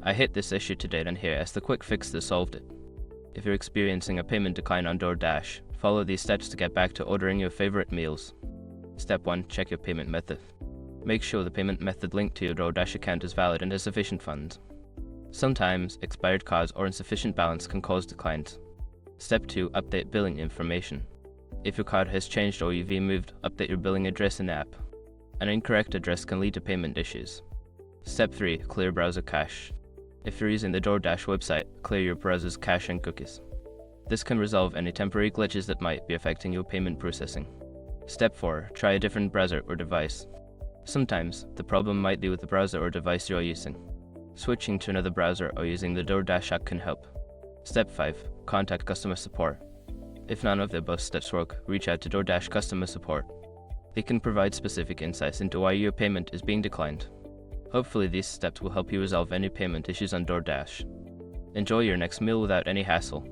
I hit this issue today and here as the quick fix that solved it. If you're experiencing a payment decline on DoorDash, follow these steps to get back to ordering your favorite meals. Step 1. Check your payment method. Make sure the payment method linked to your DoorDash account is valid and has sufficient funds. Sometimes, expired cards or insufficient balance can cause declines. Step 2. Update billing information. If your card has changed or you've moved, update your billing address in the app. An incorrect address can lead to payment issues. Step 3. Clear browser cache. If you're using the DoorDash website, clear your browser's cache and cookies. This can resolve any temporary glitches that might be affecting your payment processing. Step 4. Try a different browser or device. Sometimes, the problem might be with the browser or device you're using. Switching to another browser or using the DoorDash app can help. Step 5. Contact customer support. If none of the above steps work, reach out to DoorDash customer support. They can provide specific insights into why your payment is being declined. Hopefully these steps will help you resolve any payment issues on DoorDash. Enjoy your next meal without any hassle.